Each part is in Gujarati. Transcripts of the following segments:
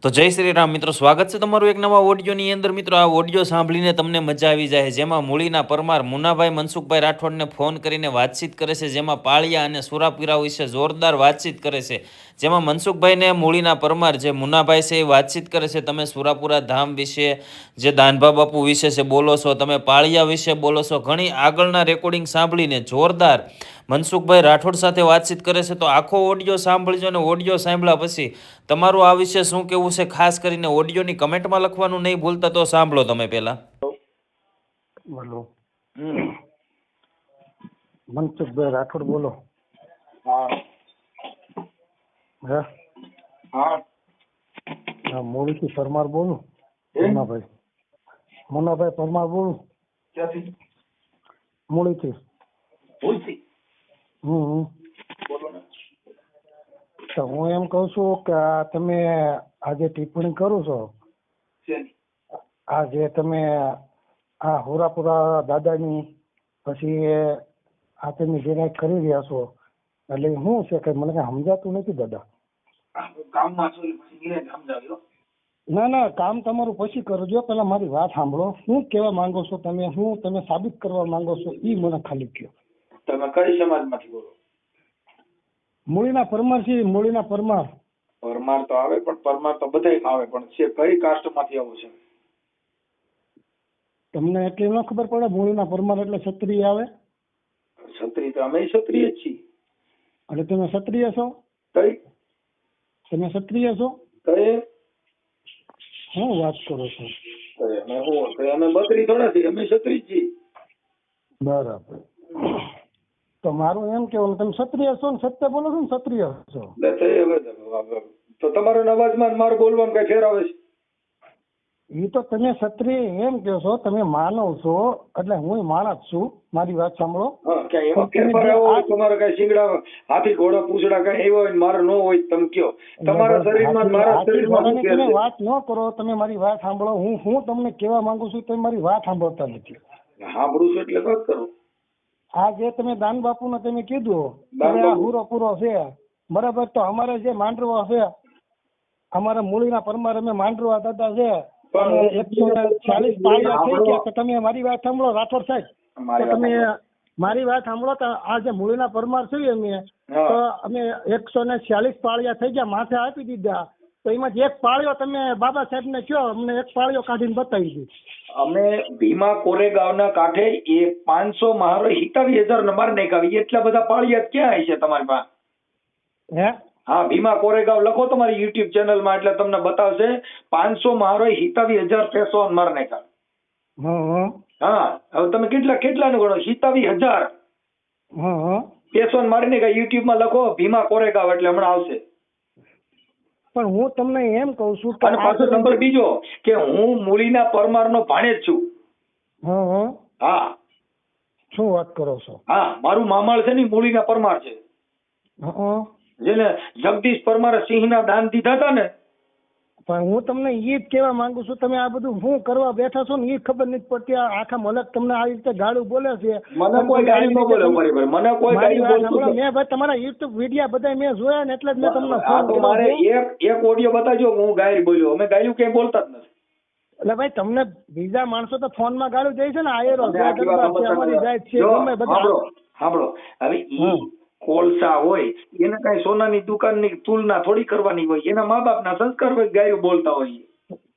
તો જય શ્રી રામ મિત્રો, સ્વાગત છે તમારું એક નવા ઓડિયોની અંદર. મિત્રો, આ ઓડિયો સાંભળીને તમને મજા આવી જાય, જેમાં મૂળીના પરમાર મુનાભાઈ મનસુખભાઈ રાઠોડને ફોન કરીને વાતચીત કરે છે, જેમાં પાળિયા અને સુરાપીરા વિશે જોરદાર વાતચીત કરે છે. જેમાં મનસુખભાઈને મૂળીના પરમાર જે મુનાભાઈ છે એ વાતચીત કરે છે, તમે સુરાપુરા ધામ વિશે, જે દાનભા બાપુ વિશે છે બોલો છો, તમે પાળિયા વિશે બોલો છો. ઘણી આગળના રેકોર્ડિંગ સાંભળીને જોરદાર મનસુખભાઈ રાઠોડ સાથે વાતચીત કરે છે. તો આખો ઓડિયો સાંભળજો, અને ઓડિયો સાંભળ્યા પછી તમારું આ વિશે શું કેવું છે ખાસ કરીને ઓડિયોની કમેન્ટમાં લખવાનું નહીં ભૂલતા. તો સાંભળો તમે પહેલા. બોલો. મનસુખભાઈ રાઠોડ બોલો. હા હે હા હા, મોડીથી પરમાર બોલું. મુનાભાઈ પરમાર બોલું. ક્યાંથી? મોડીથી. ભૂલથી. બોલો ને. તો હું એમ કહું છું કે આ તમે આજે ટિપ્પણી કરો છો, શેની? આ જે તમે આ હોરાપુરા દાદાની પછી આ તમે જે કાંઈ કરી રહ્યા છો, એટલે શું છે કે મને કાંઈ સમજાતું નથી દાદા. હું કામમાં છું એટલે પછી નિરાંતે સમજાવ્યો. ના ના, કામ તમારું પછી કરજો, પેલા મારી વાત સાંભળો. શું કહેવા માંગો છો તમે, શું તમે સાબિત કરવા માંગો છો એ મને ખાલી કહો. તમે કઈ સમાજમાંથી બોલો? મૂળીના પરમાર છે. મૂળીના પરમાર. પરમાર તો આવે, પણ પરમાર તો બધાય આવે, પણ છે કઈ કાસ્ટમાંથી આવું છે? તમને એટલી ન ખબર પડે? મૂળીના પરમાર એટલે ક્ષત્રિય આવે. ક્ષત્રિય તો અમે ક્ષત્રિય જ છીએ. એટલે તમે ક્ષત્રિય છો? કઈ? તમે ક્ષત્રિય છો? કઈ? શું વાત કરો છો? અમે બકરી થોડા છીએ, અમે ક્ષત્રિય છીએ. બરાબર. તો મારું એમ કેવું, તમે ક્ષત્રિય છો ને સત્ય બોલો છો ને ક્ષત્રિય છો? તો તમારો અવાજમાં મારું બોલવામાં કઈ ફેર આવે છે? એ તો તમે ક્ષત્રિય એમ કહો છો, તમે માનવ છો, એટલે હું માણસ છું. મારી વાત સાંભળો. તમારા કઈ શિંગડા, હાથી, ઘોડા, પૂંછડા કઈ એવા હોય મારે ન હોય તમે કયો. તમારા શરીરમાં મારા શરીરમાં તમે વાત ન કરો. તમે મારી વાત સાંભળો. હું તમને કહેવા માંગુ છું, તમે મારી વાત સાંભળતા નથી. સાંભળું છું એટલે વાત કરો. આ જે તમે દાન બાપુ ને તમે કીધું આ હુરો પૂરો છે, બરાબર. તો અમારે જે માંડરવા છે, અમારા મૂળીના પરમાર અમે માંડરવા દાદા છે, 140 પાળિયા થઈ ગયા. તો તમે મારી વાત સાંભળો રાઠોડ સાહેબ. તો તમે મારી વાત સાંભળો. તો આ જે મૂળીના પરમાર છે અમે, તો અમે 140 પાળિયા થઈ ગયા, માથે આપી દીધા. તો એમાં એક પાળિયો તમે બાબા સાહેબ ને કયો, અમને એક પાળિયો કાઢીને બતાવી દીધું. અમે ભીમા કોરેગાંવના કાંઠે એ 500 મારો 27,000 નંબર નાખાવી. એટલા બધા પાળિયા ક્યાં છે તમારી પાસે? હે? હા, ભીમા કોરેગાંવ લખો તમારી યુટ્યુબ ચેનલ માં, એટલે તમને બતાવશે. 500 મારો 27,000 પેસો માર નાખ્યા. હા, હવે તમે કેટલા નું ગણો? 27,000 પેસો મારી નાખ્યા. યુટ્યુબ માં લખો ભીમા કોરેગાંવ એટલે હમણાં આવશે. પણ હું તમને એમ કઉ છું કે પાછો નંબર બીજો કે હું મૂળીના પરમારનો ભાણેજ છું. હા. શું વાત કરો છો? હા, મારું મામાળ છે ને મૂળીના પરમાર છે. જેને જગદીશ પરમારે સિંહના દાન દીધા હતા ને. પણ હું તમને એ જ કહેવા માંગુ છું, તમે આ બધું શું કરવા બેઠા છો ને એ ખબર નથી પડતી. આખા મલક તમને આવી રીતે ગાળું બોલે છે. મને કોઈ ગાળું ન બોલે. મને કોઈ ગાળું બોલતું મેં ભાઈ તમારા યુટ્યુબ વિડિયા બધા મેં જોયા ને, એટલે જ મેં તમને ફોન કર્યો. મારે એક ઓડિયો બતાવજો હું ગાયર બોલ્યો. અમે ગાયલું ક્યાંય બોલતા જ નથી. એટલે ભાઈ તમને બીજા માણસો તો ફોન માં ગાળું દે છે ને. આયરો અમારી જાત છે. સાંભળો હવે ઈ કોલસા હોય એને કઈ સોનાની દુકાનની તુલના થોડી કરવાની હોય. એના મા બાપના સંસ્કાર હોય, ગાયું બોલતા હોય.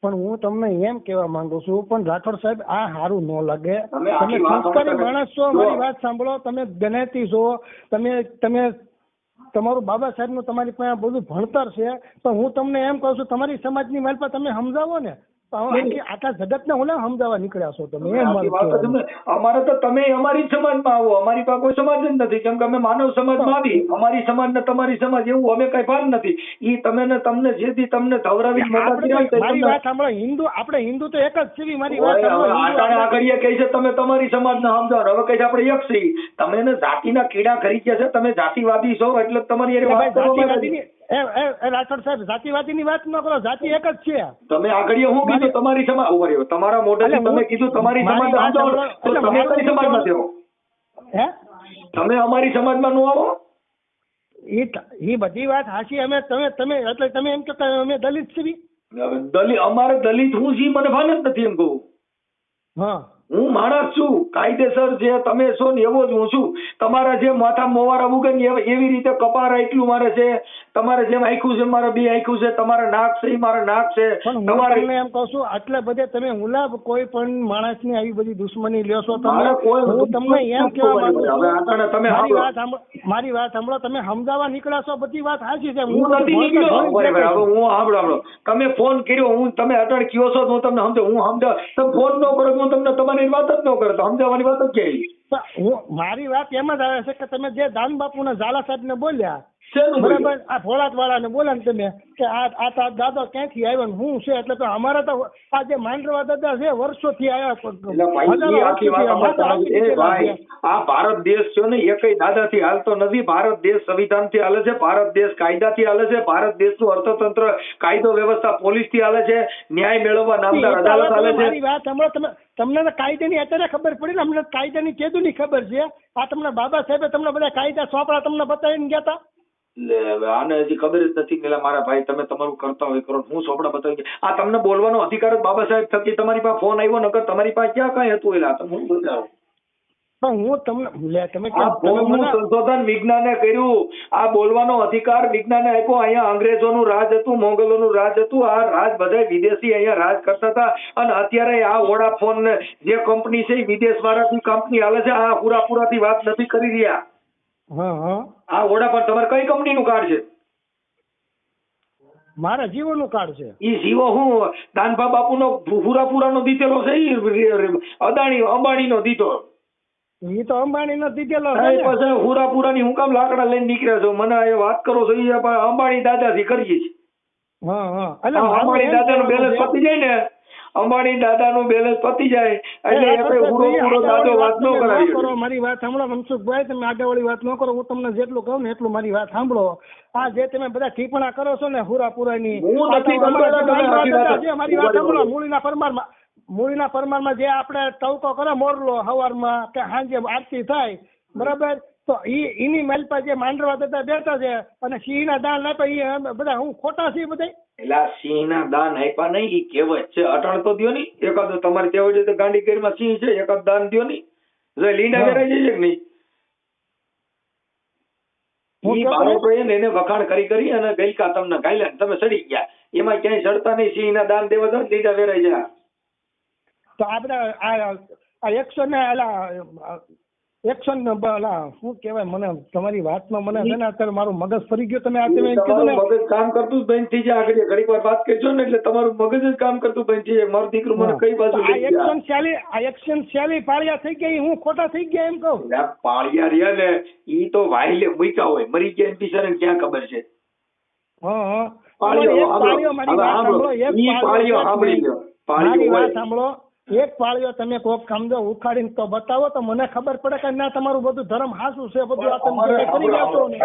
પણ હું તમને એમ કેવા માંગુ છું, પણ રાઠોડ સાહેબ આ સારું ન લાગે. તમે સંસ્કારી માણસ છો. મારી વાત સાંભળો. તમે જ્ઞાતિ છો. તમે તમારું બાબા સાહેબ નું તમારી પાસે બધું ભણતર છે. પણ હું તમને એમ કહું છું, તમારી સમાજની માલ પર તમે સમજાવો ને. આખા જગત ને ઓલા સમજાવવા નીકળ્યા છો તમે. અમારે તો તમે અમારી સમાજમાં આવો. અમારી પાસે કોઈ સમાજ જ નથી, કેમ કે અમે માનવ સમાજમાં આવી. અમારી સમાજ ને તમારી સમાજ એવું અમે કઈ ભાન નથી. ઈ તમે ને તમને જેથી તમને ધવરાવી મારી વાત સાંભળો. હિન્દુ આપણે હિન્દુ તો એક જ છીએ. મારી વાત આગળ કહે છે તમે તમારી સમાજ ને સમજાવો. હવે કહે છે આપણે એક શ્રી. તમે ને જાતિના કીડા ખરી ગયા છે. તમે જાતિવાદી છો એટલે તમારી રાઠોડ સાહેબ જાતિવાદી ની વાત ન કરો. જાતિ એક જ છે. તમે આગળ શું કીધું? તમારી સમાજ તમારા મોઢેથી તમે કીધું તમારી સમાજ. તમે કઈ સમાજમાં થયો? હે? તમે અમારી સમાજમાં નું આવો? એ બધી વાત હાચી. અમે તમે એટલે તમે એમ કે અમે દલિત છીએ. હવે અમારે દલિત હું છી મને ભાન જ નથી એમ કહું. હા હું માણસ છું, કાયદેસર જે તમે છો ને એવો જ હું છું. તમારા જે માથા મોવારા ઉગે ને એવી રીતે કપારા એટલું મારે છે. તમારે જેમ આખું છે મારે બે આખું છે. તમારે નાક છે મારે નાક છે. પણ હું તમારે તમને એમ કહું છું આટલે બધે તમે હુલાબ કોઈ પણ માણસની આવી બધી દુશ્મની લ્યો છો તમે. મારે કોઈ હું તમને એમ કહેવા માંગુ હવે આટાણે છું તમે મારી સાંભળો. વાત મારી વાત સાંભળો. તમે સમજાવવા નીકળ્યા છો બધી વાત સાચી છે. હું નથી નીકળ્યો. બરાબર, હવે હું સાંભળો. તમે ફોન કર્યો, હું તમે અટણ કયો છો તો હું તમને સમજો. હું સમજાવ, તમે ફોન ન કરો હું તમને તમારી વાત જ ન કરો તો સમજાવવાની વાત જ ક્યાંય. મારી વાત એમ જ આવે છે કે તમે જે દાન બાપુના ઝાલા સાહેબ ને બોલ્યા શેનું બોલ્યો? બરાબર, આ ભોળાત વાળા ને બોલ્યા ને તમે કે આ દાદો ક્યાંથી આવ્યો ને હું છે એટલે તો અમારા તો આ જે માંડવા દાદા છે વર્ષોથી એટલે ભાઈ ઈ આખી વાત સમજતા નથી. એ ભાઈ આ ભારત દેશ છે ને એકય દાદાથી હાલતો નથી. ભારત દેશ સંવિધાનથી હાલે છે. ભારત દેશ કાયદાથી હાલે છે. ભારત દેશનું અર્થતંત્ર, કાયદો વ્યવસ્થા પોલીસથી હાલે છે. ન્યાય મેળવવા નામદાર અદાલત હાલે છે. મારી વાત સાંભળો. તમને તો કાયદાની અત્યારે ખબર પડી ને, અમને કાયદાની કેદુની ખબર છે. આ તમને બાબા સાહેબે તમને બધા કાયદા ચોપડા તમને બતાવીને ગયા હતા. આને હજી ખબર જ નથી. પેલા મારા ભાઈ તમે તમારું કરતા હોય કરો, હું ચોપડા બતાવી. આ તમને બોલવાનો અધિકાર જ બાબા સાહેબ થકી તમારી પાસે ફોન આવ્યો, નકર તમારી પાસે ક્યાં કઈ હતું. એટલે તમે હું બતાવો. પણ હું તમને તમે આ ફોનનું સંશોધન વિજ્ઞાને કર્યું. આ બોલવાનો અધિકાર વિજ્ઞાને આપ્યો. અહીંયા અંગ્રેજોનું રાજ હતું, મોગલોનું રાજ હતું. આ રાજ બધા વિદેશી અહીંયા રાજ કરતા હતા. અને અત્યારે આ વોડાફોન જે કંપની છે વિદેશ વાળાથી કંપની હાલે છે. આ પૂરાથી વાત નથી કરી રહ્યા. આ વોડાફોન તમારે કઈ કંપનીનું કાર્ડ છે? મારા જીવોનું કાર્ડ છે. ઈ જીવો હું દાનભા બાપુનો પૂરાનો દીધેલો છે. ઈ અદાણી અંબાણીનો દીધો. એ તો અંબાણી નો દીધેલો પછી પૂરાની હું કામ લાકડા લઈને નીકળ્યા છો? મને એ વાત કરો છો એ અંબાણી દાદાથી કરીએ છીએ. અંબાણી દાદાનું બેલેન્સ પતી જાય ને, અંબાણી દાદાનું બેલેન્સ પતી જાય એટલે પૂરો દાદો વાત ન કરાવી. મારી વાત સાંભળો મનસુખભાઈ, તમે આગળવાળી વાત ન કરો. હું તમને જેટલું કહું ને એટલું મારી વાત સાંભળો. આ જે તમે બધા ટીપણા કરો છો ને હુરાપુરાની, મારી વાત સાંભળો. મૂળીના પરમારમાં જે આપણે ટવકો કરે મોરલો હવારમાં કે સાંજે આરતી થાય બરાબર, તો એની મેલ પર જે માંડવા દાદા બેઠા છે અને સિંહના દાન આપ્યા એ બધા હું ખોટા છે બધા? એટલે સિંહના દાન આપ્યા નહીં ઈ કહેવત છે. અટણ તો દ્યો નહીં. એકાદ તમારી કહેવત છે ગાંધીગીરીમાં સિંહ છે, એકાદ દાન દ્યો નહીં. લીંડા વેરાઈ જશે કે નહીં? ઈ બાળકો એને વખાણ કરી અને ગઈકા તમને ગાયલા તમે સડી ગયા. એમાં ક્યાંય સડતા નહીં. સિંહના દાન દેવા દો, લીંડા વેરાઈ જાય. તો આ બધા આ એક્શન શું કહેવાય, મને તમારી વાતમાં મને છે ને અત્યારે મારું મગજ ફરી ગયો. તમે આ તમે કીધું ને મગજ કામ કરતું બંધ થઈ જાય. આગળ ઘડીક વાર વાત કરજો ને એટલે તમારું મગજ જ કામ કરતું બંધ થઈ જાય. મારું દીકરું મને કઈ બાજુ આ એક્શન ચાલી પાળિયા થઈ ગયા, હું ખોટા થઈ ગયા એમ કહું. પાળિયા રહ્યા ને ઈ તો વાયલે મૂક્યા હોય, મરી ગયા બિચારાને ક્યાં ખબર છે. મારી વાત સાંભળો. એક પાળીઓ તમે કોક સમજો ઉખાડીને તો બતાવો તો મને ખબર પડે કે ના તમારું બધું ધર્મ હાસું છે. બધું આ તમે કરી રહ્યા છો ને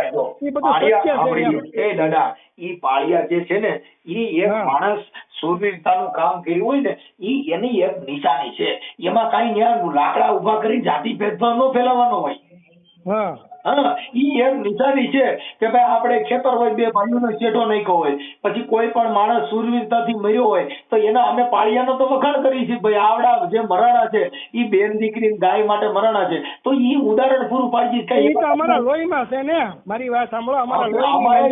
એ બધું સત્ય છે. એ દાદા ઈ પાળિયા જે છે ને ઈ એક માણસ શૂરવીરતાનું કામ કર્યું હોય ને ઈ એની એક નિશાની છે. એમાં કઈ લાકડા ઉભા કરી જાતિ ભેદભાવ ન ફેલાવવાનો હોય. ઈ એક નિશાની છે કે ભાઈ આપણે ખેતર હોય, બે ભાઈઓનો શેઠો નાખ્યો હોય, પછી કોઈ પણ માણસ શૂરવીરતાથી મર્યો હોય તો એના અમે પાળિયાનો તો વખાણ કરીએ છીએ. ભાઈ આવડા જે મરાણા છે ઈ બેન દીકરી ગાય માટે મરાણા છે, તો ઈ ઉદાહરણ પૂરું પાડી છે. તો અમારા લોહીમાં છે ને. મારી વાત સાંભળો, અમારા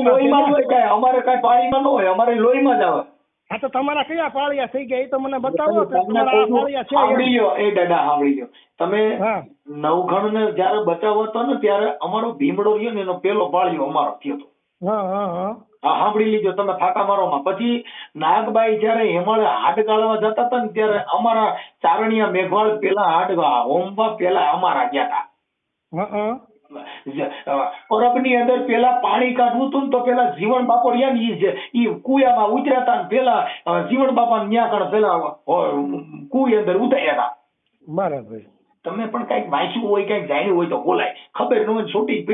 લોહીમાં હોય કઈ, અમારે કઈ પાળીમાં ન હોય, અમારે લોહીમાં જ આવે. હા તો તમારા કયા પાળિયા થઈ ગયા એ તો મને બતાવો. સાંભળી લો એ દાદા, સાંભળી લો તમે. નવઘણ ને જયારે બચાવ હતો ને ત્યારે અમારો ભીમડો રહ્યો ને એનો પેલો પાળિયો અમારો થયો હતો. હા સાંભળી લીધો તમે ફાકા મારોમાં. પછી નાગબાઈ જયારે હેમાળે હાડગાળવા જતા હતા ને ત્યારે અમારા ચારણિયા મેઘવાળ પેલા હાડગા હોમવા પેલા અમારા ગયા હતા. પરબની અંદર પેલા પાણી કાઢવું હતું તો પેલા જીવન બાપો રહ્યા ને ઈ કુયામાં ઉતર્યા હતા ને પેલા જીવન બાપા ન્યા કણ પેલા કુઈ અંદર ઉતાર્યા હતા. બરાબર. તમે પણ કઈક વાંચ્યું હોય, કઈક જાણ્યું હોય તો બોલાય. ખબર ન હોય છોટી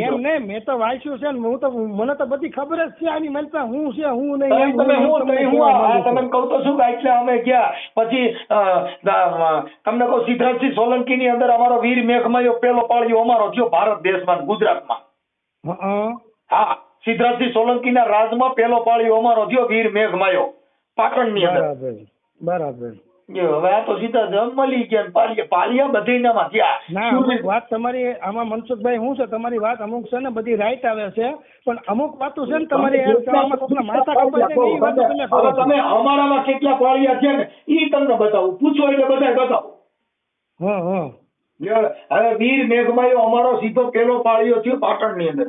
એમ ને, મેં તો વાંચ્યું છે ને. હું તો મને તો બધી ખબર જ છે આની મને હું છે હું નહીં. તમે કહું તો શું એટલે અમે ગયા પછી તમને કહું સિદ્ધરાજસિંહ સોલંકી ની અંદર અમારો વીર મેઘમાયો પેલો પાળિયો અમારો થયો ભારત દેશમાં ગુજરાતમાં. હા સિદ્ધરાજસિંહ સોલંકી ના રાજમાં પેલો પાળિયો અમારો થયો વીર મેઘમાયો. પાટણની અંદર. બરાબર. હવે આ તો સીધા મળી ગયા ને પાળિયા બધીનામાં થયા. ના, અમુક વાત તમારી આમાં મનસુખભાઈ શું છે, તમારી વાત અમુક છે ને બધી રાઈટ આવે છે, પણ અમુક વાતો છે ને તમારી આમાં કોકના માથા કપાય છે ને એ વાતો તમે કરો હવે છો. તમે અમારામાં કેટલા પાળિયા છે ને ઈ તમને બતાવું, પૂછો એટલે બધાય બતાવો. હવે વીર મેઘમાયો અમારો સીધો પેલો પાળિયો થયો પાટણની અંદર,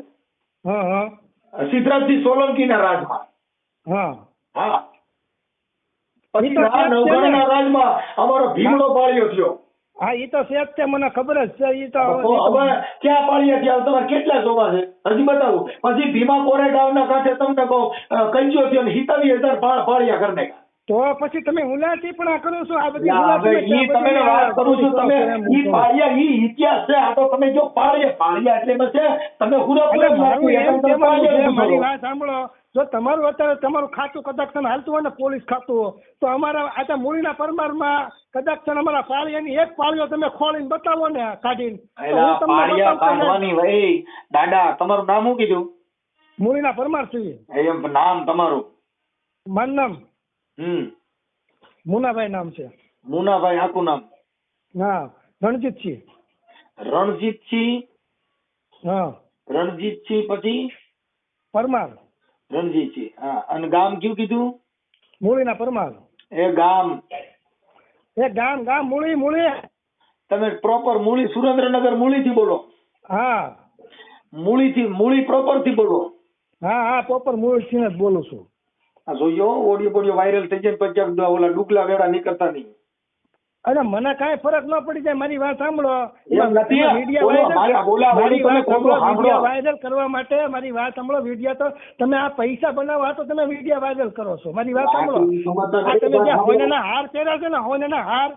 સિદ્ધરાજસિંહ સોલંકીના રાજમાં. હા, પછી નવગણના રાજમાં અમારો ભીમડો પાળિયો થયો. હા, ઈ તો છે જ, મને ખબર જ છે. ઈ તો હવે ક્યાં પાળિયા થયા તમારે કેટલા જોવા છે હજી બતાવું. પછી ભીમા કોરેગાંવના કાંઠે તમને કહું કંજો થયો ને 87,000 પાળિયા કરી નાખ્યા. તો પછી તમે હુલાથી પણ આ કરો છો, આ બધી હવે ઈ તમે વાત કરું છું, તમે ઈ પાળિયા ઈ ઇતિહાસ છે. આ તો તમે જો પાળિયા એટલે બસ છે તમે મારી વાત સાંભળો. જો તમારું અત્યારે તમારું ખાતું કદાચ હાલતું હોય ને પોલીસ ખાતું, તો અમારા આ મૂળીના પરમારમાં કદાચ અમારા પાળિયાની એક પાળીઓ તમે ખોલીને બતાવો ને કાઢીને. પાળિયા કાઢવાની ભાઈ દાદા તમારું નામ શું કીધું? મૂળીના પરમાર છીએ. એમ નામ તમારું? મારું નામ મુનાભાઈ નામ છે. મુનાભાઈ આખું નામ? હા, રણજીતસિંહ. રણજીતસિંહ? હા, રણજીતસિંહ પછી પરમાર. રણજીતસિંહ. હા, અને ગામ કયું કીધું? મૂળીના પરમાર. એ ગામ મૂળી. તમે પ્રોપર મૂળી સુરેન્દ્રનગર મૂળી થી બોલો? હા, મૂળી પ્રોપર થી બોલો? હા, પ્રોપર મૂળી થી જ બોલું છું. આ જોયો ઓડિયો વાયરલ થઈ જાય પછી ઓલા ડુકલા વેડા નીકળતા નહીં. અરે મને કાંઈ ફરક ન પડી જાય, મારી વાત સાંભળો. વાયરલ કરવા માટે મારી વાત સાંભળો. વિડીયો તો તમે આ પૈસા બનાવવા તો તમે વિડીયો વાયરલ કરો છો. મારી વાત સાંભળો. તમે જે હોનાના હાર પહેર્યા છે ને, હોનાના હાર,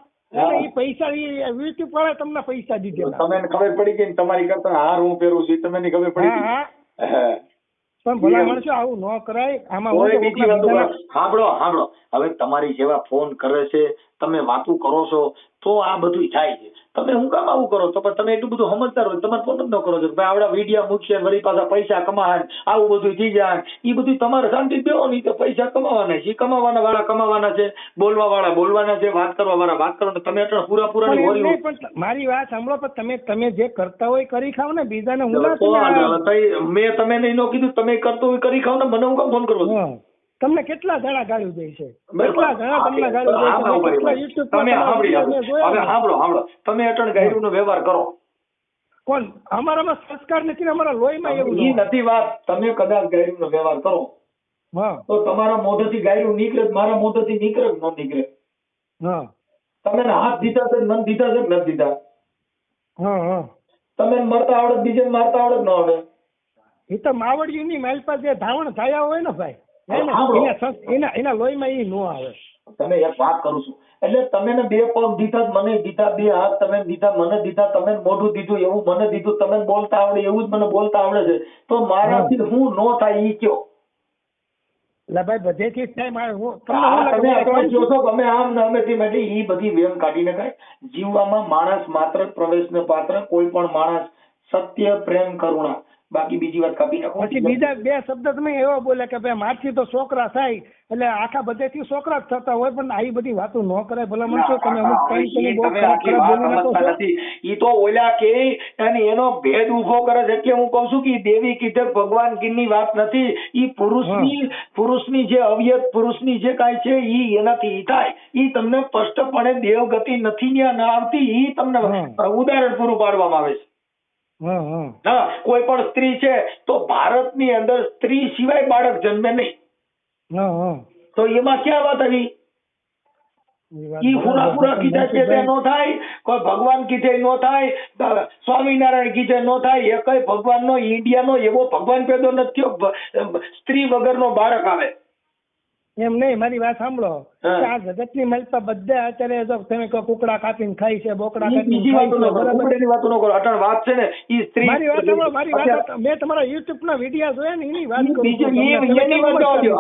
એ પૈસા યુટ્યુબ વાળા તમને પૈસા દીધેલા. તમને ખબર પડી ગઈ તમારી કરતા હાર હું પહેરું છું તમને ખબર પડી? પણ ભલા માણસો આવું ન કરાય. આમાં સાંભળો હવે તમારી જેવા ફોન કરે છે, તમે વાતું કરો છો તો આ બધું થાય છે. તમે હું કામ આવું કરો તો તમે એટલું બધું સમજદાર હોય તમારે ફોન જ ન કરો છો ભાઈ આવડા વિડીયા મૂકશે વળી પાછા પૈસા કમાય આવું બધું થઈ જાય. એ બધું તમારે શાંતિ બેહો નહીં તો પૈસા કમાવાના છે. કમાવાના વાળા કમાવાના છે, બોલવા વાળા બોલવાના છે, વાત કરવા વાળા વાત કરવાના. તમે એટલે પૂરા પણ મારી વાત સાંભળો. પણ તમે જે કરતા હોય કરી ખાવ ને, બીજાને હું મેં તમે નહીં ન કીધું તમે કરતો હોય કરી ખાવ ને, મને હું કામ ફોન કરવો છો? તમને કેટલા જણા ગાળ્યું દે છે? કેટલા જણા તમને ગાળ્યું દે છે? તમે સાંભળો તમે અટણ ગાયરું નો વ્યવહાર કરો. કોણ? અમારામાં સંસ્કાર નથી, અમારા લોહીમાં એવું નથી વાત. તમે કદાચ ગાયરું નો વ્યવહાર કરો તો તમારા મોઢેથી ગાયરું નીકળે, મારા મોઢેથી નીકળે ન નીકળે? તમે હાથ દીધા છે, મન દીધા છે, નથી દીધા? તમે મરતા આવડે, બીજે મારતા આવડે ન આવડે? એ તો માવડિયું ની માલ પાસે ધાવણ થયા હોય ને ભાઈ, એના લોહીમાં એ નો આવે. તમે એક વાત કરું છું એટલે તમે બે પગ દીધા, મને દીધા, બે હાથ તમે દીધા, મને દીધા, તમે મોઢું દીધું એવું મને દીધું, તમે બોલતા આવડે એવું જ મને બોલતા આવડે છે, તો મારાથી હું નો થાય ઈ કયો? એટલે ભાઈ બધેથી થાય. અમે આમ ને અમે તેમ એટલે ઈ બધી વેમ કાઢી નખાય. જીવવામાં માણસ માત્ર પ્રવેશને પાત્ર, કોઈ પણ માણસ સત્ય, પ્રેમ, કરુણા, બાકી બીજી વાત કાપી નાખો. પછી બીજા બે શબ્દ તમે એવા બોલ્યા કે ભાઈ મારથી તો છોકરા થાય, એટલે આખા બધેથી છોકરા જ થતા હોય, પણ આવી બધી વાતો ન કરાય. ભલા માણસો તમે ઈ તો ઓલા કે એનો ભેદ ઉભો કરે છે. એટલે હું કઉ છું કે દેવી કીધે ભગવાન ની વાત નથી. ઈ પુરુષની જે અવયત પુરુષની જે કાંઈ છે ઈ એનાથી થાય. ઈ તમને સ્પષ્ટપણે દેવગતિ નથી આવતી. ઈ તમને ઉદાહરણ પૂરું પાડવામાં આવે છે. કોઈ પણ સ્ત્રી છે તો ભારતની અંદર સ્ત્રી સિવાય બાળક જન્મે નહીં, તો એમાં ક્યાં વાત આવી? ઈ પૂરા કીધા છે નો થાય, કોઈ ભગવાન કીધે નો થાય, સ્વામિનારાયણ કીધે નો થાય. એ કઈ ભગવાન નો ઇન્ડિયાનો એવો ભગવાન પેદો નથી થયો સ્ત્રી વગરનો બાળક આવે. એમ નહીં, મારી વાત સાંભળો. આ જગત ની મલપા બધા અત્યારે જો તમે કુકડા કાપીને ખાય છે, બોકડા કાપીને ખાય છે, બરાબર? વાતો ન કરો. અટણ વાત છે ને ઈ સ્ત્રી. મારી વાત સાંભળો. મારી વાત મેં તમારા યુટ્યુબ ના વિડીયો જોયા ને એની વાત કરું.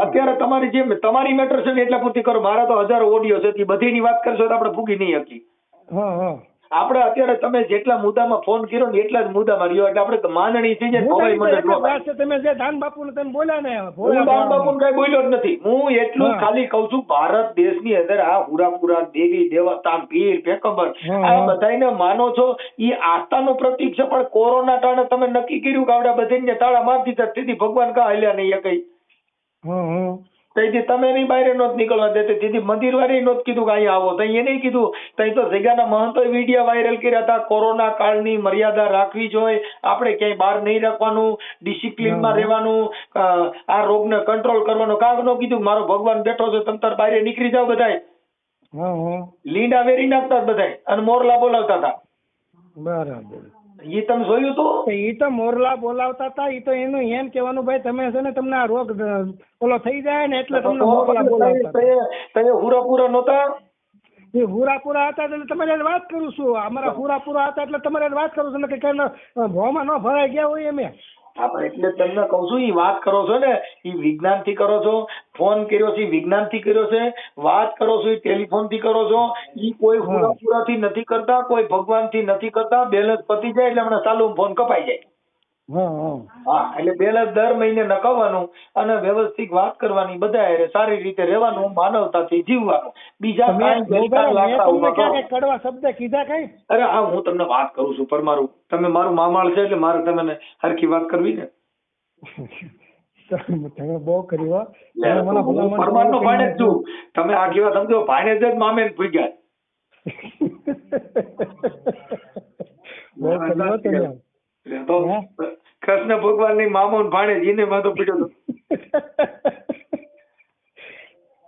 અત્યારે તમારી જે તમારી મેટર છે ને એટલા પૂરતી કરો. મારા તો હજારો ઓડિયો છે, બધીની વાત કરશો તો આપણે ભૂગી નહીં હતી. આપણે અત્યારે તમે જેટલા મુદ્દામાં ફોન કર્યો ને એટલા જ મુદ્દામાં રહ્યો એટલે આપણે માંગણી થઈ જાય ભવાઈ મને એટલે વાત છે, તમે જે દાન બાપુ તમે બોલ્યા ને હું દાનબાપુ કઈ બોલ્યો જ નથી. હું એટલું જ હા. ખાલી કઉ છું ભારત દેશની અંદર આ હુરાપુરા દેવી દેવતાન પીર પેગંબર આ બધાને માનો છો એ આસ્થાનું પ્રતીક છે, પણ કોરોના ટાણે તમે નક્કી કર્યું કે આપણે બધાને તાળા મારી દીધા, તેથી ભગવાન કા હાલ્યા નહીં કઈ તેથી તમે એની બહાર નહોત નીકળવા દેતી, તેથી મંદિર વાળી નહોત કીધું કે અહીંયા આવો, તઈ એને કીધું, તઈ તો જગ્યાના મહંતો વિડીયો વાયરલ કર્યા હતા કોરોના કાળની મર્યાદા રાખવી જોઈએ, આપણે ક્યાંય બહાર નહીં રાખવાનું, ડિસિપ્લિનમાં રહેવાનું, આ રોગને કંટ્રોલ કરવાનો. કાંક નો કીધું મારો ભગવાન બેઠો છે તમે તાર બહાર નીકળી જાવ બધાય. લીંડા વેરી નાખતા બધાય અને મોરલા બોલાવતા હતા. બરાબર. એ તમે જોયું તો એ તો મોરલા બોલાવતા હતા, એ તો એનું એમ કહેવાનું ભાઈ તમે છે ને તમને આ રોગ ઓલો થઈ જાય ને એટલે તમને મોરલા બોલાવતા. તમે હુરાપુરા નહોતા? એ હુરાપુરા હતા એટલે તમારે વાત કરું છું, અમારા હુરાપુરા હતા એટલે તમારે વાત કરું છું ને કે ભોમાં ન ભરાઈ ગયા હોય એમ. આપણે એટલે તમને કહું છું એ વાત કરો છો ને એ વિજ્ઞાન થી કરો છો, ફોન કર્યો છે વિજ્ઞાન થી કર્યો છે, વાત કરો છો એ ટેલિફોન થી કરો છો, એ કોઈ હુરાપુરા થી નથી કરતા, કોઈ ભગવાન થી નથી કરતા. બેલેન્સ પતી જાય એટલે હમણાં ચાલુ ફોન કપાઈ જાય. હા એટલે બેલેન્સ દર મહિને નખાવવાનું અને વ્યવસ્થિત વાત કરવાની, બધા સારી રીતે રહેવાનું, માનવતાથી જીવવાનું. બીજા કડવા શબ્દ કીધા કઈ? અરે હા હું તમને વાત કરું છું પર મારું તમે મારું મામાળ છે એટલે મારે તમને હરખી વાત કરવી ને. તમે બહુ કરી હો. પરમાર નો ભાણે જ છું, તમે આખી વાત સમજો, ભાણે જ મામે ભૂગ્યા. બહુ કરી હો તમે. તો કૃષ્ણ ભગવાન ની મામો ભાણે જીને માથો પીડ્યો હતો.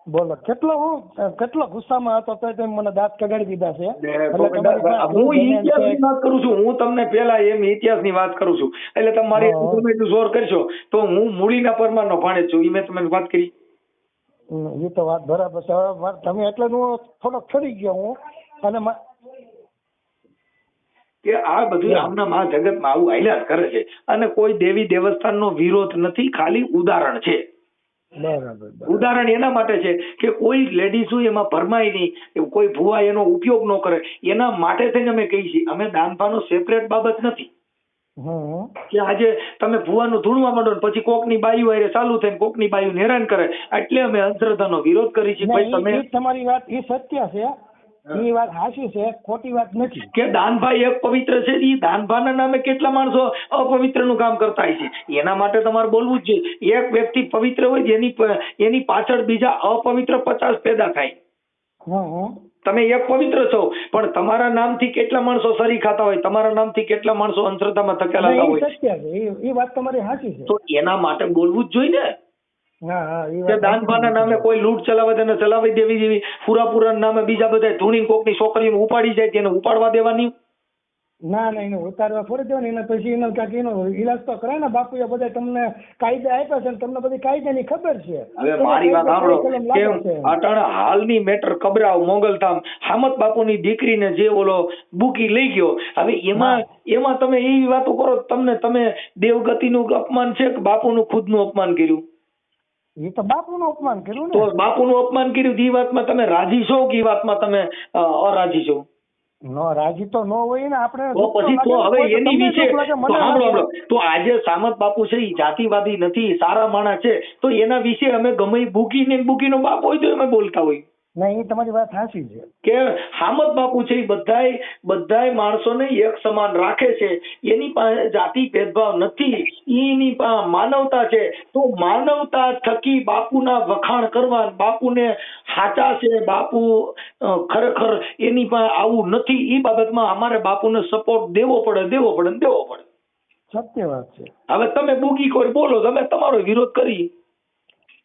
બોલો કેટલો ગુસ્સામાં હતો તો તમે મને દાંત કગાડી દીધા છે. હું ઇતિહાસની વાત કરું છું, હું તમને પેલા એમ ઇતિહાસની વાત કરું છું એટલે તમારી તમે એટલું જોર કરશો તો હું મૂળીના પરમારનો ભાણેજ છું, એ મેં તમને વાત કરી. એ તો વાત બરાબર છે. હવે તમે એટલે હું થોડોક છોડી ગયો હું અને કે આ બધું આમના મા જગતમાં આવું હાલ્યા કરે છે અને કોઈ દેવી દેવસ્થાનનો વિરોધ નથી, ખાલી ઉદાહરણ છે. ઉદાહરણ એના માટે છે કે કોઈ લેડીઝ એમાં ભરમાય નહીં, કોઈ ભુવા એનો ઉપયોગ ન કરે, એના માટે થઈને અમે કહીએ છીએ. અમે દાનભાનો સેપરેટ બાબત નથી કે આજે તમે ભુવાનું ધૂણવા માંડો ને પછી કોકની બાયુ હારે ચાલુ થઈને કોકની બાયુ હેરાન કરે એટલે અમે અંધશ્રદ્ધાનો વિરોધ કરી છીએ. ભાઈ તમે તમારી વાત એ સત્ય છે, એ વાત સાચી છે, ખોટી વાત નથી. કે દાનભાઈ એક પવિત્ર છે, એ દાનભાના નામે કેટલા માણસો અપવિત્ર નું કામ કરતા હોય છે, એના માટે તમારે બોલવું જ જોઈએ. એક વ્યક્તિ પવિત્ર હોય એની પાછળ બીજા અપવિત્ર 50 પેદા થાય. તમે એક પવિત્ર છો પણ તમારા નામથી કેટલા માણસો સરી ખાતા હોય, તમારા નામથી કેટલા માણસો અંધશ્રદ્ધામાં ધકેલાતા હોય. સત્ય છે, એ વાત તમારી સાચી છે. તો એના માટે બોલવું જ જોઈએ ને. દાનભાના નામે કોઈ લૂંટ ચલાવે તેને ચલાવી દેવી જેવી, પુરાપુરા નામે બીજા બધા ધૂણી કોકની છોકરીઓ ઉપાડી જાય તેને ઉપાડવા દેવાની. ના એને ઉતારવા થોડી દેવાની, એને પછી એનો કાંઈક એનો ઈલાજ તો કરે ને. બાપુએ બધા તમને કાયદા આપ્યા છે, તમને બધી કાયદાની ખબર છે. હવે મારી વાત સાંભળો, કેમ અટાણા હાલની મેટર કબરાવ મોગલધામ હામત બાપુની દીકરીને જે ઓલો બુકી લઈ ગયો, હવે એમાં તમે એવી વાતો કરો, તમે દેવગતિનું અપમાન છે કે બાપુનું ખુદનું અપમાન કર્યું? એ તો બાપુનું અપમાન કર્યું ને. તો બાપુનું અપમાન કર્યું એ વાતમાં તમે રાજી છો કે એ વાતમાં તમે અરાજી છો? નો રાજી તો ન હોય ને આપણે. તો પછી તો હવે એની વિશે સાંભળો, તો આજે સામત બાપુ છે એ જાતિવાદી નથી, સારા માણસ છે, તો એના વિશે અમે ગમે બુકીનો બાપ હોય તો અમે બોલતા હોય. નહીં, એ તમારી વાત સાચી છે કે હામદ બાપુ છે એ બધાય માણસોને એક સમાન રાખે છે, એની પાસે જાતિ ભેદભાવ નથી, એની પાસે માનવતા છે. તો માનવતા થકી બાપુના વખાણ કરવા, બાપુને સાચા છે, બાપુ ખરેખર એની પાસે આવું નથી, એ બાબતમાં અમારે બાપુને સપોર્ટ દેવો પડે. સત્ય વાત છે. હવે તમે બુગી કોઈ બોલો, તમે તમારો વિરોધ કરી,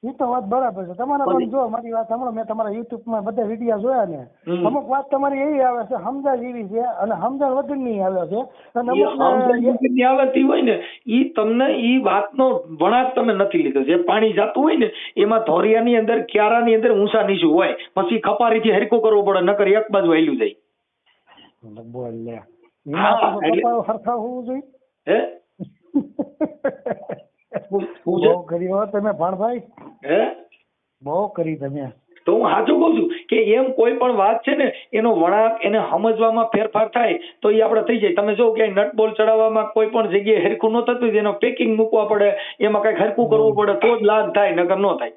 એ તો વાત બરાબર છે. તમારા પણ જો મારી વાત સાંભળો, મેં તમારા યુટ્યુબમાં બધા વિડીયો જોયા ને, અમુક વાત તમારી એવી આવે છે સમજણ જેવી છે અને સમજણ વગરની આવે છે, અને અમુક આવતી હોય ને ઈ તમને ઈ વાતનો વણાટ તમે નથી લીધો. જે પાણી જાતું હોય ને એમાં ધોરિયાની અંદર ક્યારાની અંદર ઊંચા નીચું હોય, પછી ખપારીથી હરકો કરવો પડે, નકર એક બાજુ હાલ્યું જાય. બોલ લે હરખા હોવું જોઈએ. હે બહુ કરી હો તમે ભાણભાઈ, બહુ કરી તમે. તો હું સાચું કહું છું કે એમ કોઈ પણ વાત છે ને એનો વળાંક એને સમજવામાં ફેરફાર થાય તો એ આપણે થઈ જાય. તમે જો ક્યાંય નટ બોલ ચડાવવામાં કોઈ પણ જગ્યાએ હરખું ન થતું એનો પેકિંગ મૂકવા પડે, એમાં કઈક હરખું કરવું પડે તો જ લાભ થાય, નકર ન થાય.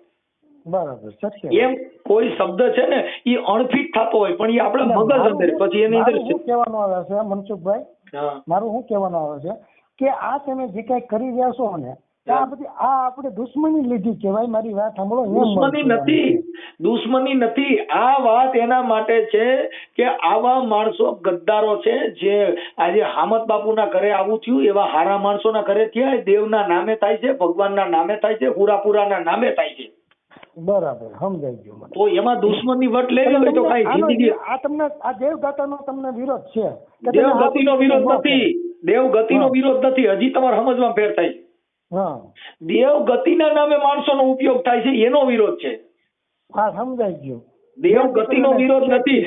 બરાબર સત્ય. એમ કોઈ શબ્દ છે ને એ અણફિટ થતો હોય પણ એ આપણે મગજ અંદર પછી એની અંદર શું કહેવાનું આવે છે મનસુખભાઈ, મારું શું કહેવાનું આવે છે કે આ તમે જે કઈ કરી રહ્યા છો ને આ બધી આ આપણે દુશ્મની લીધી કહેવાય. મારી વાત સાંભળો. દુશ્મની નથી. આ વાત એના માટે છે કે આવા માણસો ગદ્દારો છે જે આજે હામત બાપુના ઘરે આવું થયું એવા હારા માણસોના ઘરે થયા. દેવના નામે થાય છે, ભગવાનના નામે થાય છે, હુરાપુરાના નામે થાય છે. બરાબર સમજાઈ ગયું. તો એમાં દુશ્મનની વટ લેવી હોય તો કઈ જિંદગી આ તમને આ દેવગતિનો તમને વિરોધ છે? દેવગતિનો વિરોધ નથી, દેવગતિનો વિરોધ નથી. હજી તમારે સમજવામાં ફેર થાય. દેવગતિના નામે માણસોનો ઉપયોગ થાય છે એનો વિરોધ છે. હા સમજાઈ ગયું. દેવગતિનો વિરોધ નથી.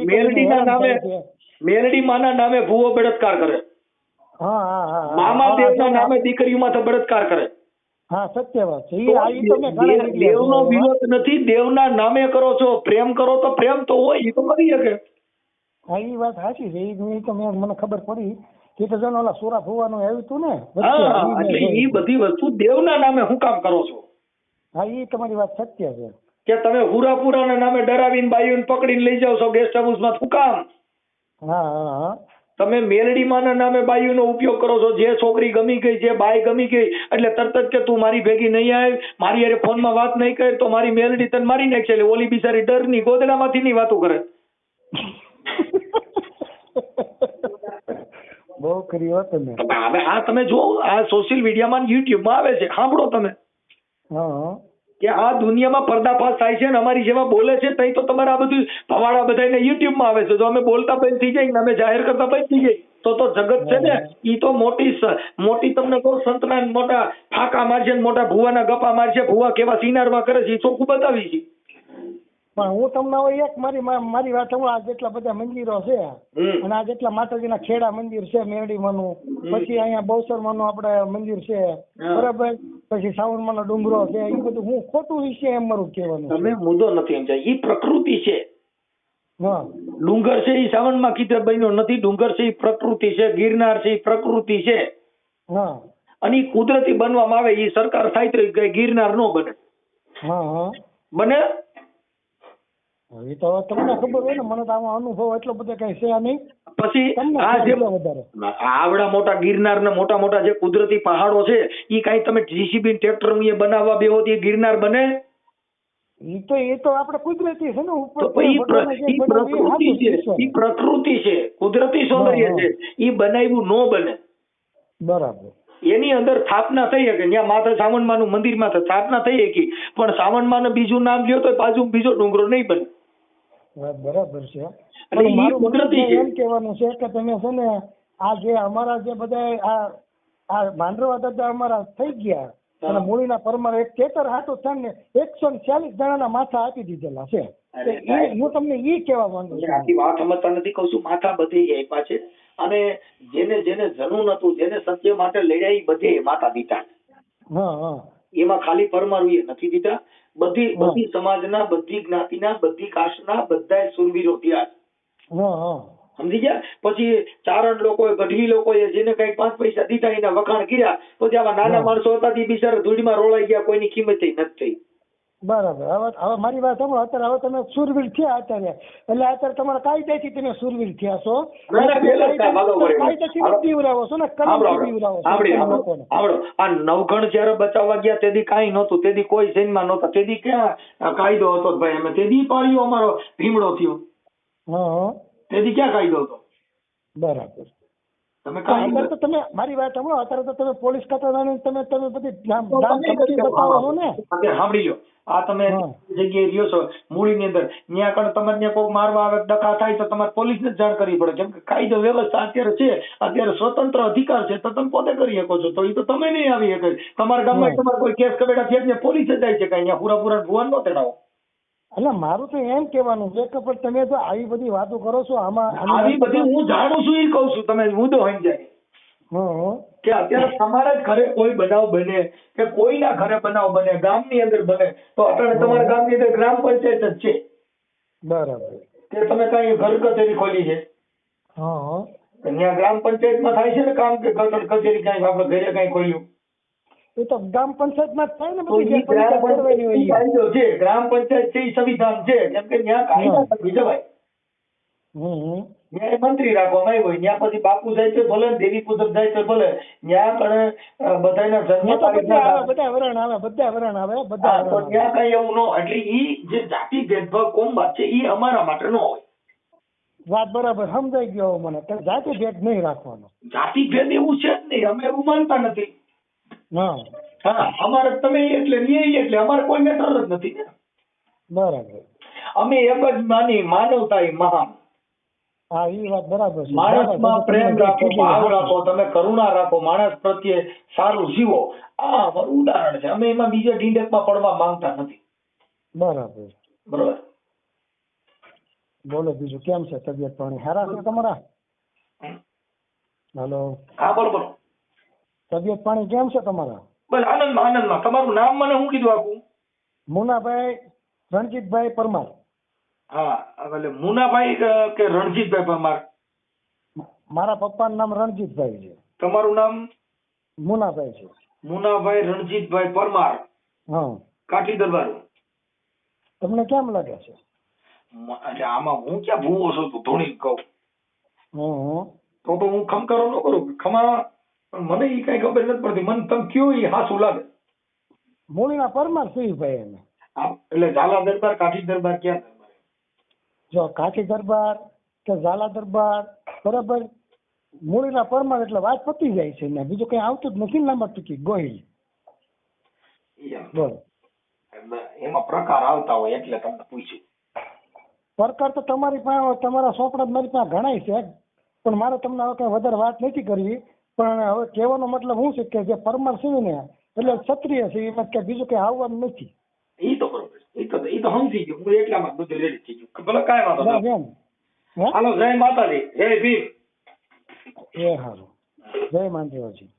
મેલડીના નામે, મેલડી માના નામે ભૂવો બળાત્કાર કરે. મામા દેવના નામે દીકરીઓમાં તો બળાત્કાર કરે. હા સત્ય વાત છે. દેવનો વિરોધ નથી. દેવના નામે કરો છો, પ્રેમ કરો તો પ્રેમ તો હોય એ તો કરી શકે. હા એ વાત સાચી છે. એ તો મને ખબર પડી કે તો જણ ઓલા સોરા ભુવાનું આવ્યું હતું ને. એટલે એ બધી વસ્તુ દેવના નામે હું કામ કરો છો? હા એ તમારી વાત સત્ય છે કે તમે હુરાપુરાના નામે ડરાવીને બાઈઓને પકડીને લઈ જાવ છો ગેસ્ટ હાઉસમાં શું કામ? હા તમે મેલડીમાના નામે બાઈઓનો ઉપયોગ કરો છો. જે છોકરી ગમી ગઈ, જે બાઈ ગમી ગઈ એટલે તરત જ કે તું મારી ભેગી નહીં આવે, મારી હારે ફોનમાં વાત નહીં કરે તો મારી મેલડી તને મારી નાખશે. એટલે ઓલી બિચારી ડરની ગોદડામાંથી ની વાતો કરે. બહુ કરી વાત તમે. હવે આ તમે જો આ સોશિયલ મીડિયામાં યુટ્યુબમાં આવે છે, સાંભળો તમે કે આ દુનિયામાં પર્દાફાશ થાય છે ને અમારી જેવા બોલે છે તઈ તો તમારે આ બધું ભવાડા બધાને યુટ્યુબમાં આવે છે. જો અમે બોલતા બંધ થઈ જાય ને અમે જાહેર કરતા બંધ થઈ જાય તો જગત છે ને ઈ તો મોટી તમને કહું સંતના મોટા ફાકા મારશે ને મોટા ભુવાના ગપા મારશે. ભુવા કેવા સિનારવા કરે છે એ ચોખ્ખું બતાવી છે. પણ હું તમને એક મારી વાત સમજો. આ જેટલા બધા મંદિરો છે અને આ જેટલા માતાજીના ખેડા મંદિર છે, મેરડીમાંનું, પછી અહીંયા બહુસરમાંનું આપણે મંદિર છે, બરાબર, પછી સાવણમાંનો ડુંગરો છે, એ બધું હું ખોટું વિશે એમ મારું કહેવાનું. તમે મુદ્દો નથી સમજાય. એ પ્રકૃતિ છે. ડુંગર છે એ સાવણમાં કીધે બન્યો નથી. ડુંગર છે એ પ્રકૃતિ છે. ગિરનાર છે એ પ્રકૃતિ છે. અને એ કુદરતી બનવામાં આવે. એ સરકાર થાય તો ગિરનાર નો બને. બને એ તો તમને ખબર હોય ને. મને તો આમાં અનુભવ એટલો બધો કઈ છે નહીં. પછી આ જે આવડા મોટા ગિરનાર ને મોટા મોટા જે કુદરતી પહાડો છે એ કઈ તમે જીસીબી ટ્રેક્ટર બનાવવા બેહો તો ગિરનાર બને? એ તો આપણે કુદરતી છે ને. એ પ્રકૃતિ છે, કુદરતી સૌંદર્ય છે. એ બનાવ્યું નો બને. બરાબર. એની અંદર સ્થાપના થઈ શકે. ત્યાં માથે સાવણમાં નું મંદિર માં સ્થાપના થઈ શકી પણ સાવણમાં નું બીજું નામ લ્યો તો બાજુ બીજો ડુંગરો નહીં બને. બરાબર છે. કુદરતી એમ કહેવાનું છે કે તમે છે ને આ જે અમારા જે બધા આ માંડરવા દાદા અમારા થઈ ગયા અને મૂળીના પરમાર એક ખેતર હાટું થઈને ને 140 જણાના માથા આપી દીધેલા છે. હું તમને ઈ કહેવા માંગુ છું. આખી વાત સમજતા નથી. કહું છું માથા બધે આપ્યા છે અને જેને જનૂન હતું, જેને સત્ય માટે લડ્યા એ બધે માતા દીધા. એમાં ખાલી પરમારું એ નથી દીધા. બધી સમાજના, બધી જ્ઞાતિના, બધી કાસ્ટના બધા સુરવીરો થયા. સમજી ગયા? પછી ચારણ લોકોએ, ગઢવી લોકોએ જેને કઈક 5 પૈસા દીધા એના વખાણ કર્યા. પછી આવા નાના માણસો હતા તે બિચારા ધૂળમાં રોળાઈ ગયા, કોઈની કિંમત નથી થઈ. બરાબર. હવે મારી વાત સાંભળો. અત્યારે હવે તમે સુરવીર થયા અત્યારે એટલે અત્યારે તમારા કાયદાથી તમે સુરવીર થયા છો. કાયદાથી પીવરાવો છો ને. આ નવઘણ જયારે બચાવવા ગયા તેથી કાંઈ નહોતું. તેથી કોઈ સૈન્યમાં નહોતા. તેથી ક્યાં કાયદો હતો ભાઈ? અમે તેથી પાડ્યો અમારો ભીમડો થયો. તેથી ક્યાં કાયદો હતો? બરાબર. અત્યારે તો તમે મારી વાત સાંભળો. અત્યારે તો તમે પોલીસ ખાતાની તમે બધી બતાવો છો ને. સાંભળી લો. આ તમે જગ્યાએ રહ્યો છો મૂળીની અંદર, ત્યાં કણ તમને કોઈ મારવા આવે, ડખા થાય તો તમારે પોલીસને જ જાણ કરવી પડે. કેમ કે કાયદો વ્યવસ્થા અત્યારે છે, અત્યારે સ્વતંત્ર અધિકાર છે તો તમે પોતે કરી શકો છો. તો એ તો તમે નહીં આવી શકો. તમારા ગામમાં તમારે કોઈ કેસ કબેડા છે ને પોલીસ જ જાય છે. કઈ અહીંયા પૂરા ભુવન નો તેડાવો. એટલે મારું તો એમ કહેવાનું છે કે પણ તમે જો આવી બધી વાતો કરો છો આમાં આવી બધી હું જાણું છું એ કઉ છું. તમે મુદ્દો સમજાય. કે અત્યારે તમારા જ ઘરે કોઈ બનાવ બને કે કોઈના ઘરે બનાવ બને, ગામની અંદર બને, તો અત્યારે તમારા ગામની અંદર ગ્રામ પંચાયત જ છે બરાબર. કે તમે કઈ ઘર કચેરી ખોલી છે? હા ત્યાં ગ્રામ પંચાયતમાં થાય છે ને કામ, કે ઘર કચેરી કઈ આપણે ઘરે કઈ ખોલ્યું? એ તો ગ્રામ પંચાયતમાં જ થાય ને, તો બધી જે ઈ ગ્રામ પંચાયત કરવાની હોય પંચાયત ઈ. કાયદો છે, ગ્રામ પંચાયત છે, ઈ સંવિધાન છે, કેમ કે ત્યાં કાયદા નથી જવાય. હમ. ત્યાં મંત્રી રાખવામાં આવ્યો હોય, ત્યાં પછી બાપુ જાય છે ભલે, દેવી પૂજક જાય છે ભલે, ત્યાં કણે બધાના જન્મ ત્યાં તો તારીખ બધા ના આવે, બધા વરણ આવે, બધા વરણ આવે, બધા હા, તો વરણ આવે. ત્યાં કઈ એવું ન, એટલે ઈ જે જાતિ ભેદભાવ કોમવાદ છે ઈ અમારા માટે ન હોય. વાત બરાબર સમજાઈ ગયો હવે મને. તો જાતિ ભેદ નહીં રાખવાનો. જાતિ ભેદ એવું છે જ નહીં, અમે એવું માનતા નથી. હા હા, અમારે તમે એટલે એ એટલે અમારે કોઈ મેટર જ નથી ને. બરાબર. અમે એક જ માની માનવતા એ મહાન. હા એ વાત બરાબર છે. માણસમાં પ્રેમ રાખો, ભાવ રાખો, તમે કરુણા રાખો, માણસ પ્રત્યે સારું જીવો. આ અમારું ઉદાહરણ છે. અમે એમાં બીજા ઢીંડકમાં પડવા માંગતા નથી. બરાબર. બરોબર. બોલો બીજું કેમ છે? તબિયત પાણી સારા છે તમારા? હાલો, હા, બોલો બોલો. તબિયત પાણી કેમ છે તમારા? બસ આનંદમાં આનંદમાં. તમારું નામ મને શું કીધું આખું? મુનાભાઈ રણજીતભાઈ પરમાર. હા, એટલે મુનાભાઈ કે રણજીતભાઈ પરમાર? મારા પપ્પાનું નામ રણજીતભાઈ છે. તમારું નામ? મુનાભાઈ છે. મુનાભાઈ રણજીતભાઈ પરમાર, હા. કાઠી દરબાર. તમને કેમ લાગે છે? એટલે આમાં હું ક્યાં ભૂવો છું તું ધોણી કહું હમ. તો હું ખમકારો ન કરું ખમા, પણ મને ઈ કઈ ખબર નથી પડતી. મને તમે કયો ઈ હાસું લાગે. મૂળીના પરમાર સિંહભાઈ એને. એટલે ઝાલા દરબાર, કાઠી દરબાર, ક્યાં દરબાર? જો કાઠી દરબાર કે ઝાલા દરબાર, બરાબર, મૂળીના પરમાર એટલે વાત પતી જાય છે ને બીજું કઈ આવતું જ નથી ને. લાંબા ટૂંકી ગોહિલ. બોલો. એમાં પ્રકાર આવતા હોય એટલે તમને પૂછ્યું. પ્રકાર તો તમારી પાસે, તમારા ચોપડા મારી પાસે ઘણાય છે, પણ મારે તમને હવે કઈ વધારે વાત નથી કરવી. પણ હવે કહેવાનો મતલબ શું છે કે જે પરમાર છે ને એટલે ક્ષત્રિય છે, એમાં કે બીજું કઈ આવવાનું નથી. ઈ તો બરોબર, ઈ તો સમજી ગયો હું. એટલામાં જ બધું રેડી થઈ ગયું. ભલે કાંઈ વાંધો બસ નહીં. એમ. હે? હાલો, જય માતાજી, જય ભીમ. એ હારું. જય માંડેવાજી.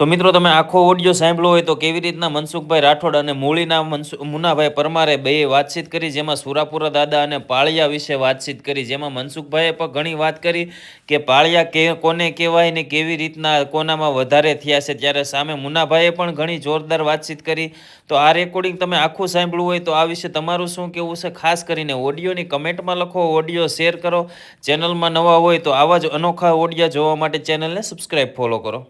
તો મિત્રો તમે આખો ઓડિયો સાંભળ્યો હોય તો કેવી રીતના મનસુખભાઈ રાઠોડ અને મૂળીના મુનાભાઈ પરમારે બે વાતચીત કરી, જેમાં સુરાપુરા દાદા અને પાળિયા વિશે વાતચીત કરી, જેમાં મનસુખભાઈએ પણ ઘણી વાત કરી કે પાળિયા કોને કહેવાય ને કેવી રીતના કોનામાં વધારે થયા છે, ત્યારે સામે મુનાભાઈએ પણ ઘણી જોરદાર વાતચીત કરી. તો આ રેકોર્ડિંગ તમે આખું સાંભળવું હોય તો આ વિશે તમારું શું કહેવું છે ખાસ કરીને ઓડિયોની કમેન્ટમાં લખો, ઓડિયો શેર કરો. ચેનલમાં નવા હોય તો આવા જ અનોખા ઓડિયા જોવા માટે ચેનલને સબસ્ક્રાઈબ ફોલો કરો.